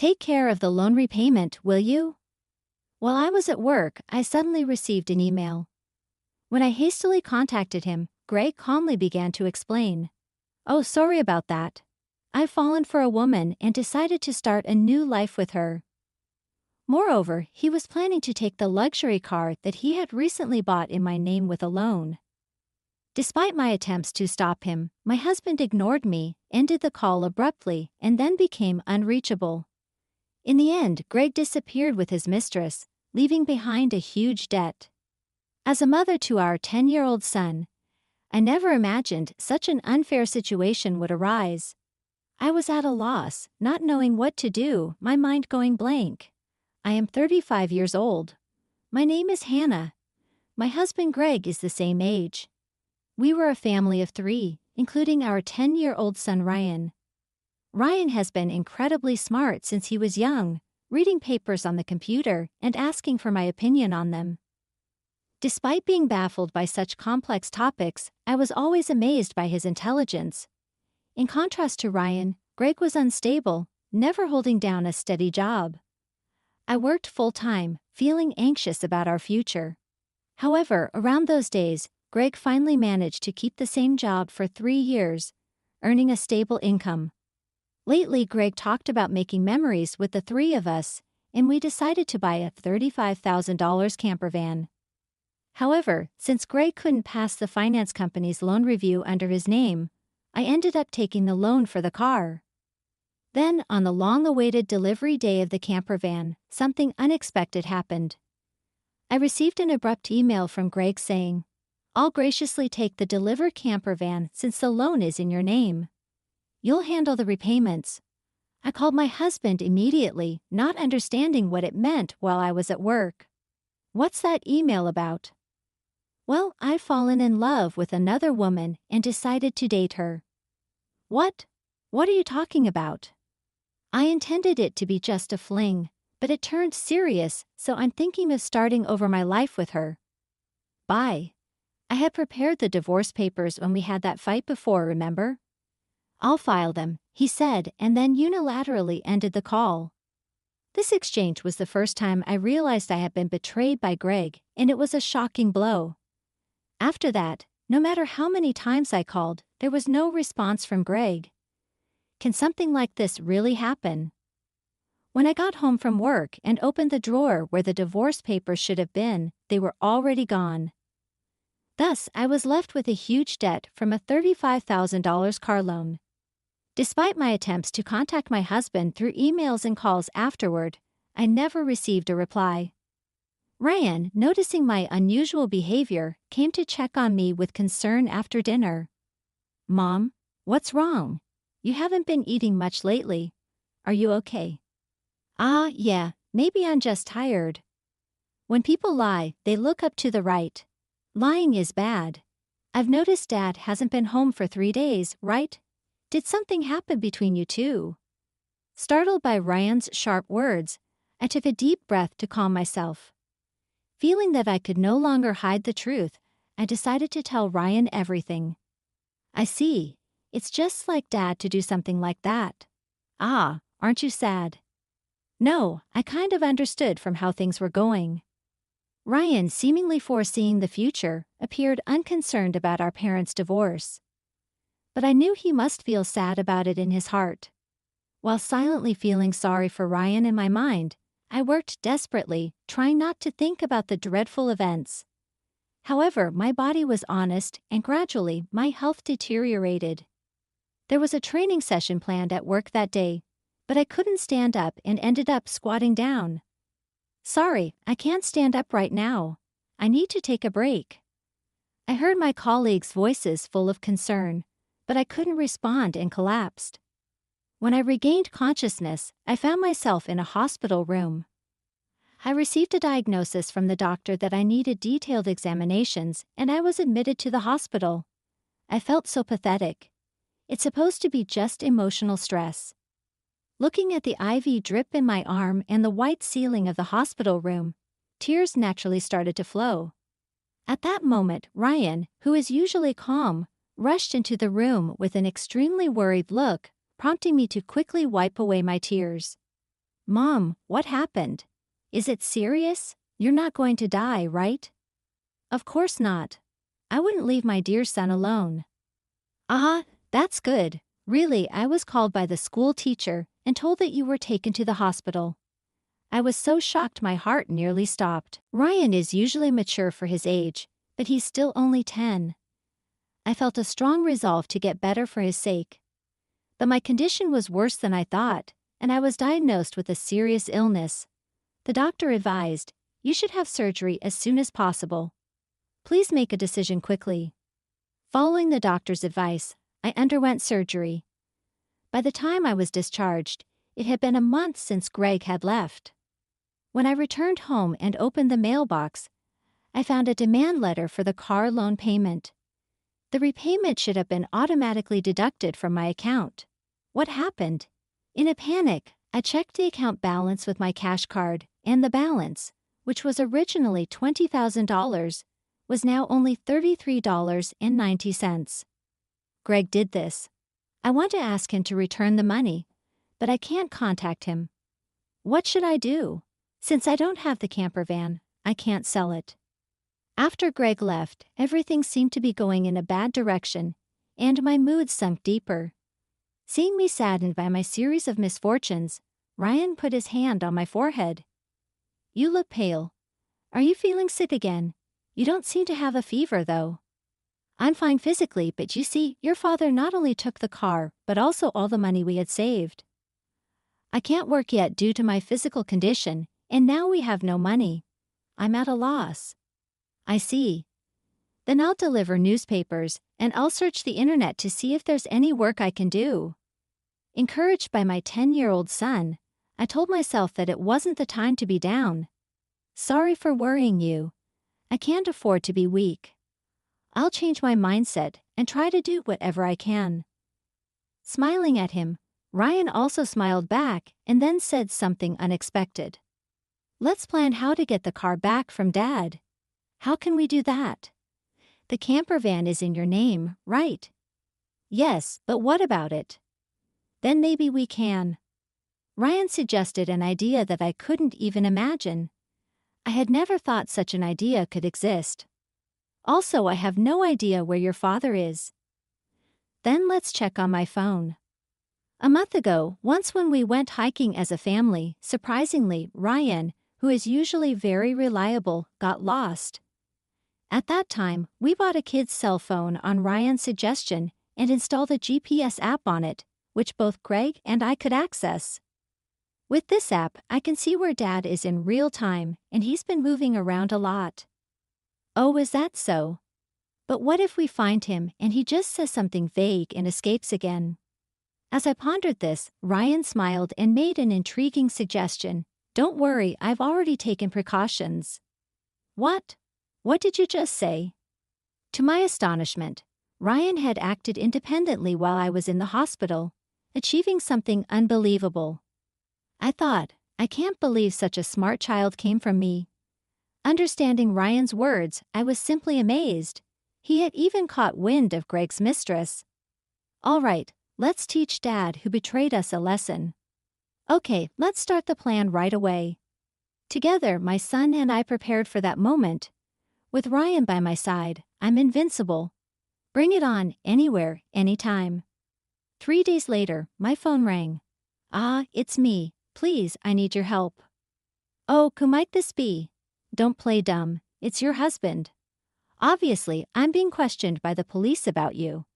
Take care of the loan repayment, will you? While I was at work, I suddenly received an email. When I hastily contacted him, Greg calmly began to explain. Oh, sorry about that. I've fallen for a woman and decided to start a new life with her. Moreover, he was planning to take the luxury car that he had recently bought in my name with a loan. Despite my attempts to stop him, my husband ignored me, ended the call abruptly, and then became unreachable. In the end, Greg disappeared with his mistress, leaving behind a huge debt. As a mother to our 10-year-old son, I never imagined such an unfair situation would arise. I was at a loss, not knowing what to do, my mind going blank. I am 35 years old. My name is Hannah. My husband Greg is the same age. We were a family of 3, including our 10-year-old son Ryan. Ryan has been incredibly smart since he was young, reading papers on the computer and asking for my opinion on them. Despite being baffled by such complex topics, I was always amazed by his intelligence. In contrast to Ryan, Greg was unstable, never holding down a steady job. I worked full-time, feeling anxious about our future. However, around those days, Greg finally managed to keep the same job for 3 years, earning a stable income. Lately, Greg talked about making memories with the 3 of us, and we decided to buy a $35,000 camper van. However, since Greg couldn't pass the finance company's loan review under his name, I ended up taking the loan for the car. Then, on the long-awaited delivery day of the camper van, something unexpected happened. I received an abrupt email from Greg saying, "I'll graciously take the delivered camper van since the loan is in your name. You'll handle the repayments." I called my husband immediately, not understanding what it meant while I was at work. "What's that email about?" "Well, I've fallen in love with another woman and decided to date her." "What? What are you talking about?" "I intended it to be just a fling, but it turned serious, so I'm thinking of starting over my life with her." "Bye. I had prepared the divorce papers when we had that fight before, remember?" "I'll file them," he said, and then unilaterally ended the call. This exchange was the first time I realized I had been betrayed by Greg, and it was a shocking blow. After that, no matter how many times I called, there was no response from Greg. Can something like this really happen? When I got home from work and opened the drawer where the divorce papers should have been, they were already gone. Thus, I was left with a huge debt from a $35,000 car loan. Despite my attempts to contact my husband through emails and calls afterward, I never received a reply. Ryan, noticing my unusual behavior, came to check on me with concern after dinner. "Mom, what's wrong? You haven't been eating much lately. Are you okay?" "Ah, yeah, maybe I'm just tired." When people lie, they look up to the right. Lying is bad. I've noticed Dad hasn't been home for 3 days, right? Did something happen between you two? Startled by Ryan's sharp words, I took a deep breath to calm myself. Feeling that I could no longer hide the truth, I decided to tell Ryan everything. "I see. It's just like Dad to do something like that. Ah, aren't you sad?" "No, I kind of understood from how things were going." Ryan, seemingly foreseeing the future, appeared unconcerned about our parents' divorce. But I knew he must feel sad about it in his heart. While silently feeling sorry for Ryan in my mind, I worked desperately, trying not to think about the dreadful events. However, my body was honest, and gradually, my health deteriorated. There was a training session planned at work that day, but I couldn't stand up and ended up squatting down. "Sorry, I can't stand up right now. I need to take a break." I heard my colleagues' voices full of concern, but I couldn't respond and collapsed. When I regained consciousness, I found myself in a hospital room. I received a diagnosis from the doctor that I needed detailed examinations, and I was admitted to the hospital. I felt so pathetic. It's supposed to be just emotional stress. Looking at the IV drip in my arm and the white ceiling of the hospital room, tears naturally started to flow. At that moment, Ryan, who is usually calm, rushed into the room with an extremely worried look, prompting me to quickly wipe away my tears. Mom, what happened? Is it serious? You're not going to die, right? Of course not. I wouldn't leave my dear son alone. That's good. Really, I was called by the school teacher and told that you were taken to the hospital. I was so shocked my heart nearly stopped. Ryan is usually mature for his age, but he's still only 10. I felt a strong resolve to get better for his sake. But my condition was worse than I thought, and I was diagnosed with a serious illness. The doctor advised, you should have surgery as soon as possible. Please make a decision quickly. Following the doctor's advice, I underwent surgery. By the time I was discharged, it had been a month since Greg had left. When I returned home and opened the mailbox, I found a demand letter for the car loan payment. The repayment should have been automatically deducted from my account. What happened? In a panic, I checked the account balance with my cash card, and the balance, which was originally $20,000, was now only $33.90. Greg did this. I want to ask him to return the money, but I can't contact him. What should I do? Since I don't have the camper van, I can't sell it. After Greg left, everything seemed to be going in a bad direction, and my mood sunk deeper. Seeing me saddened by my series of misfortunes, Ryan put his hand on my forehead. You look pale. Are you feeling sick again? You don't seem to have a fever, though. I'm fine physically, but you see, your father not only took the car, but also all the money we had saved. I can't work yet due to my physical condition, and now we have no money. I'm at a loss. I see. Then I'll deliver newspapers, and I'll search the internet to see if there's any work I can do. Encouraged by my 10-year-old son, I told myself that it wasn't the time to be down. Sorry for worrying you. I can't afford to be weak. I'll change my mindset and try to do whatever I can. Smiling at him, Ryan also smiled back and then said something unexpected. Let's plan how to get the car back from Dad. How can we do that? The camper van is in your name, right? Yes, but what about it? Then maybe we can. Ryan suggested an idea that I couldn't even imagine. I had never thought such an idea could exist. Also, I have no idea where your father is. Then let's check on my phone. A month ago, once when we went hiking as a family, surprisingly, Ryan, who is usually very reliable, got lost. At that time, we bought a kid's cell phone on Ryan's suggestion and installed a GPS app on it, which both Greg and I could access. With this app, I can see where Dad is in real time, and he's been moving around a lot. Oh, is that so? But what if we find him and he just says something vague and escapes again? As I pondered this, Ryan smiled and made an intriguing suggestion. Don't worry, I've already taken precautions. What? What did you just say? To my astonishment, Ryan had acted independently while I was in the hospital, achieving something unbelievable. I thought, I can't believe such a smart child came from me. Understanding Ryan's words, I was simply amazed. He had even caught wind of Greg's mistress. All right, let's teach Dad, who betrayed us, a lesson. Okay, let's start the plan right away. Together, my son and I prepared for that moment. With Ryan by my side, I'm invincible. Bring it on, anywhere, anytime. 3 days later, my phone rang. It's me. Please, I need your help. Oh, who might this be? Don't play dumb. It's your husband. Obviously, I'm being questioned by the police about you.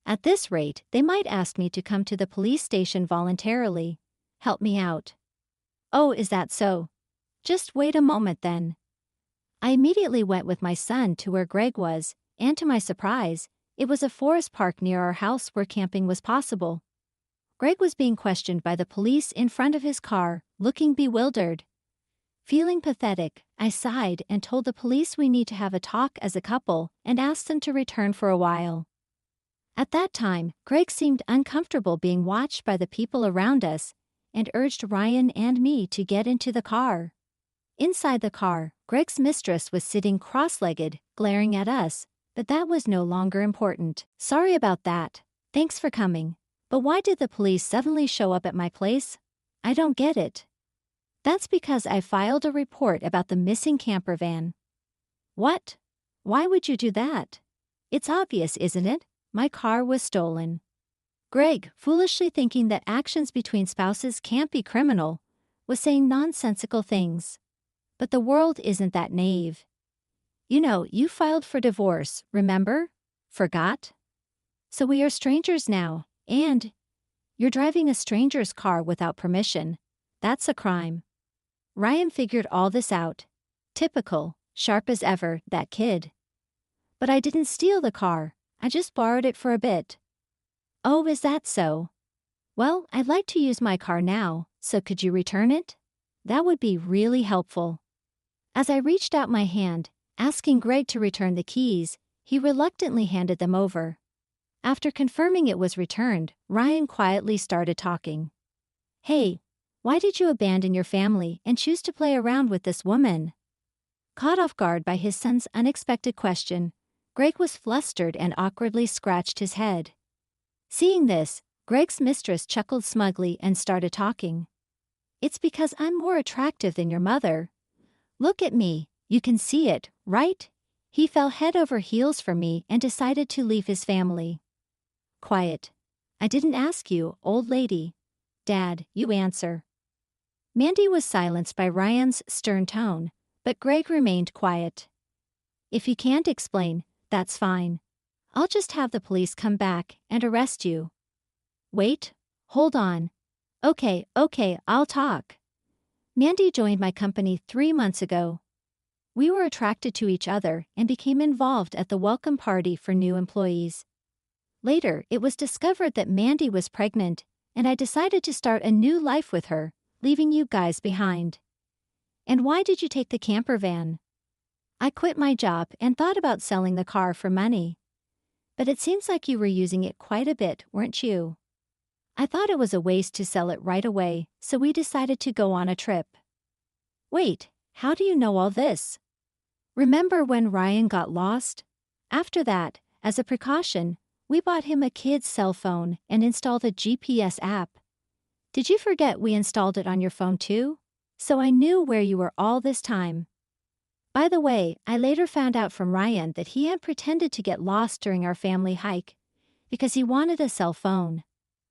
At this rate, they might ask me to come to the police station voluntarily. Help me out. Oh, is that so? Just wait a moment then. I immediately went with my son to where Greg was, and to my surprise, it was a forest park near our house where camping was possible. Greg was being questioned by the police in front of his car, looking bewildered. Feeling pathetic, I sighed and told the police we need to have a talk as a couple and asked them to return for a while. At that time, Greg seemed uncomfortable being watched by the people around us and urged Ryan and me to get into the car. Inside the car, Greg's mistress was sitting cross-legged, glaring at us, but that was no longer important. Sorry about that. Thanks for coming. But why did the police suddenly show up at my place? I don't get it. That's because I filed a report about the missing camper van. What? Why would you do that? It's obvious, isn't it? My car was stolen. Greg, foolishly thinking that actions between spouses can't be criminal, was saying nonsensical things. But the world isn't that naive. You know, you filed for divorce, remember? Forgot? So we are strangers now, and you're driving a stranger's car without permission. That's a crime. Ryan figured all this out. Typical, sharp as ever, that kid. But I didn't steal the car, I just borrowed it for a bit. Oh, is that so? Well, I'd like to use my car now, so could you return it? That would be really helpful. As I reached out my hand, asking Greg to return the keys, he reluctantly handed them over. After confirming it was returned, Ryan quietly started talking. Hey, why did you abandon your family and choose to play around with this woman? Caught off guard by his son's unexpected question, Greg was flustered and awkwardly scratched his head. Seeing this, Greg's mistress chuckled smugly and started talking. It's because I'm more attractive than your mother. Look at me, you can see it, right? He fell head over heels for me and decided to leave his family. Quiet. I didn't ask you, old lady. Dad, you answer. Mandy was silenced by Ryan's stern tone, but Greg remained quiet. If you can't explain, that's fine. I'll just have the police come back and arrest you. Wait, hold on. Okay, I'll talk. Mandy joined my company 3 months ago. We were attracted to each other and became involved at the welcome party for new employees. Later, it was discovered that Mandy was pregnant, and I decided to start a new life with her, leaving you guys behind. And why did you take the camper van? I quit my job and thought about selling the car for money. But it seems like you were using it quite a bit, weren't you? I thought it was a waste to sell it right away, so we decided to go on a trip. Wait, how do you know all this? Remember when Ryan got lost? After that, as a precaution, we bought him a kid's cell phone and installed a GPS app. Did you forget we installed it on your phone too? So I knew where you were all this time. By the way, I later found out from Ryan that he had pretended to get lost during our family hike because he wanted a cell phone.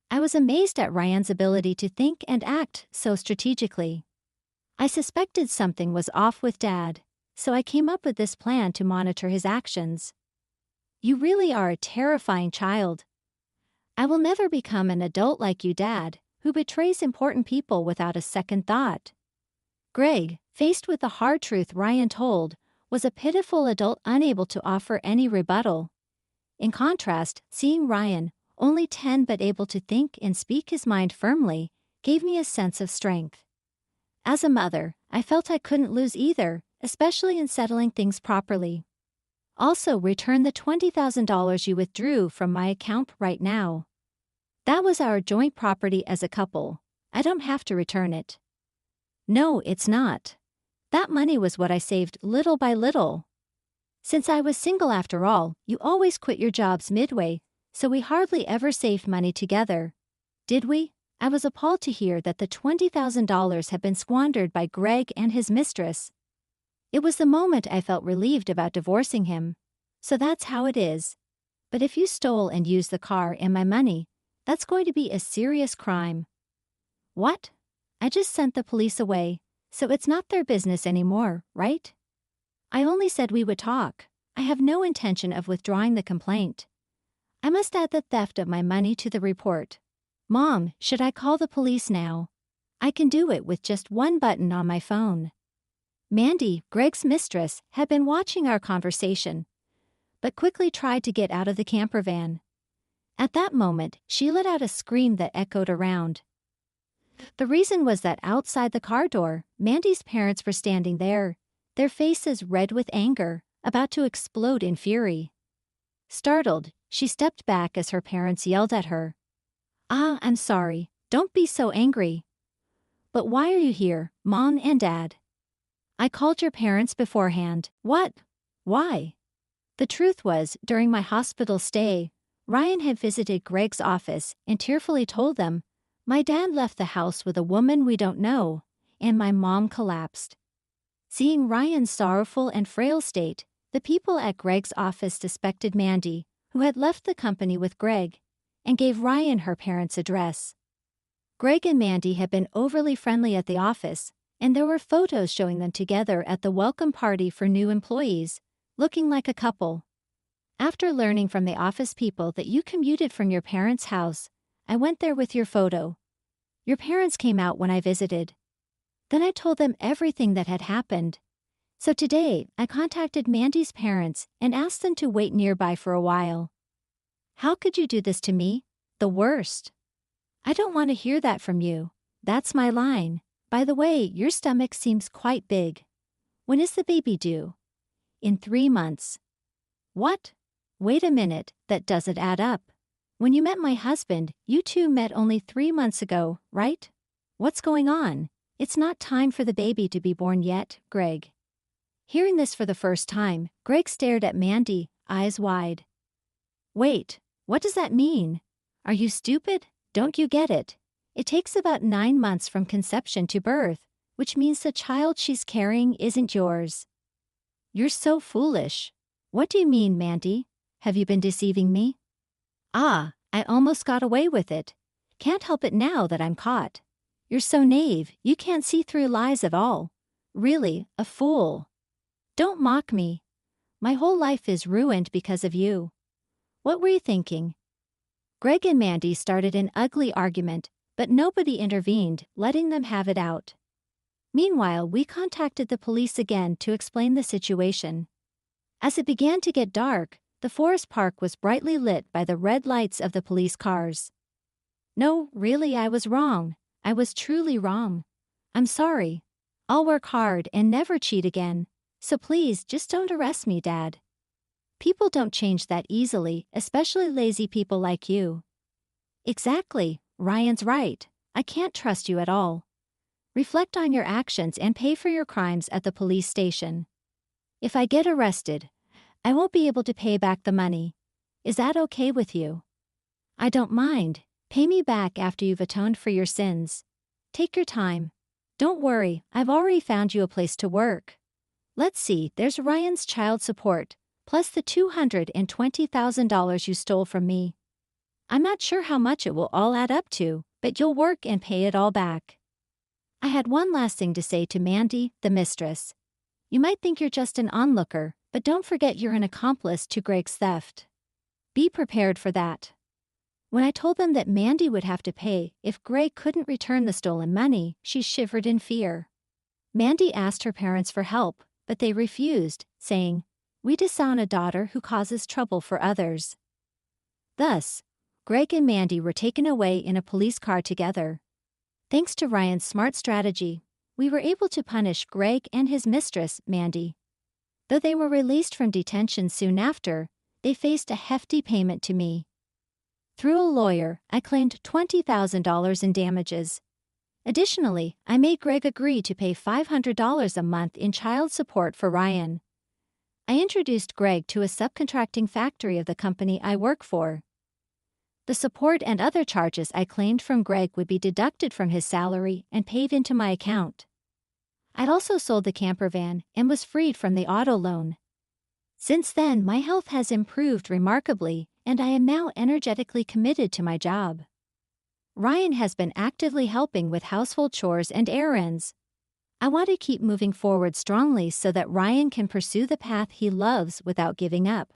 I was amazed at Ryan's ability to think and act so strategically. I suspected something was off with Dad, so I came up with this plan to monitor his actions. You really are a terrifying child. I will never become an adult like you, Dad, who betrays important people without a second thought. Greg, faced with the hard truth Ryan told, was a pitiful adult unable to offer any rebuttal. In contrast, seeing Ryan, only 10 but able to think and speak his mind firmly, gave me a sense of strength. As a mother, I felt I couldn't lose either, especially in settling things properly. Also, return the $20,000 you withdrew from my account right now. That was our joint property as a couple. I don't have to return it. No, it's not. That money was what I saved little by little. Since I was single after all, you always quit your jobs midway, so we hardly ever saved money together. Did we? I was appalled to hear that the $20,000 had been squandered by Greg and his mistress. It was the moment I felt relieved about divorcing him. So that's how it is. But if you stole and used the car and my money, that's going to be a serious crime. What? I just sent the police away, so it's not their business anymore, right? I only said we would talk. I have no intention of withdrawing the complaint. I must add the theft of my money to the report. Mom, should I call the police now? I can do it with just one button on my phone. Mandy, Greg's mistress, had been watching our conversation, but quickly tried to get out of the camper van. At that moment, she let out a scream that echoed around. The reason was that outside the car door, Mandy's parents were standing there, their faces red with anger, about to explode in fury. Startled, she stepped back as her parents yelled at her. I'm sorry, don't be so angry. But why are you here, Mom and Dad? I called your parents beforehand. What? Why? The truth was, during my hospital stay, Ryan had visited Greg's office and tearfully told them, my dad left the house with a woman we don't know, and my mom collapsed. Seeing Ryan's sorrowful and frail state, the people at Greg's office suspected Mandy, who had left the company with Greg, and gave Ryan her parents' address. Greg and Mandy had been overly friendly at the office, and there were photos showing them together at the welcome party for new employees, looking like a couple. After learning from the office people that you commuted from your parents' house, I went there with your photo. Your parents came out when I visited. Then I told them everything that had happened. So today, I contacted Mandy's parents and asked them to wait nearby for a while. How could you do this to me? The worst. I don't want to hear that from you. That's my line. By the way, your stomach seems quite big. When is the baby due? In 3 months. What? Wait a minute, that doesn't add up. When you met my husband, you two met only 3 months ago, right? What's going on? It's not time for the baby to be born yet, Greg. Hearing this for the first time, Greg stared at Mandy, eyes wide. Wait, what does that mean? Are you stupid? Don't you get it? It takes about 9 months from conception to birth, which means the child she's carrying isn't yours. You're so foolish. What do you mean, Mandy? Have you been deceiving me? Ah, I almost got away with it. Can't help it now that I'm caught. You're so naive, you can't see through lies at all. Really, a fool. Don't mock me. My whole life is ruined because of you. What were you thinking? Greg and Mandy started an ugly argument, but nobody intervened, letting them have it out. Meanwhile, we contacted the police again to explain the situation. As it began to get dark, the forest park was brightly lit by the red lights of the police cars. No, really, I was wrong. I was truly wrong. I'm sorry. I'll work hard and never cheat again, so please just don't arrest me, Dad. People don't change that easily, especially lazy people like you. Exactly, Ryan's right. I can't trust you at all. Reflect on your actions and pay for your crimes at the police station. If I get arrested, I won't be able to pay back the money. Is that okay with you? I don't mind. Pay me back after you've atoned for your sins. Take your time. Don't worry, I've already found you a place to work. Let's see, there's Ryan's child support, plus the $220,000 you stole from me. I'm not sure how much it will all add up to, but you'll work and pay it all back. I had one last thing to say to Mandy, the mistress. You might think you're just an onlooker, but don't forget you're an accomplice to Greg's theft. Be prepared for that. When I told them that Mandy would have to pay if Greg couldn't return the stolen money, she shivered in fear. Mandy asked her parents for help, but they refused, saying, "We disown a daughter who causes trouble for others." Thus, Greg and Mandy were taken away in a police car together. Thanks to Ryan's smart strategy, we were able to punish Greg and his mistress, Mandy. Though they were released from detention soon after, they faced a hefty payment to me. Through a lawyer, I claimed $20,000 in damages. Additionally, I made Greg agree to pay $500 a month in child support for Ryan. I introduced Greg to a subcontracting factory of the company I work for. The support and other charges I claimed from Greg would be deducted from his salary and paid into my account. I'd also sold the camper van and was freed from the auto loan. Since then, my health has improved remarkably, and I am now energetically committed to my job. Ryan has been actively helping with household chores and errands. I want to keep moving forward strongly so that Ryan can pursue the path he loves without giving up.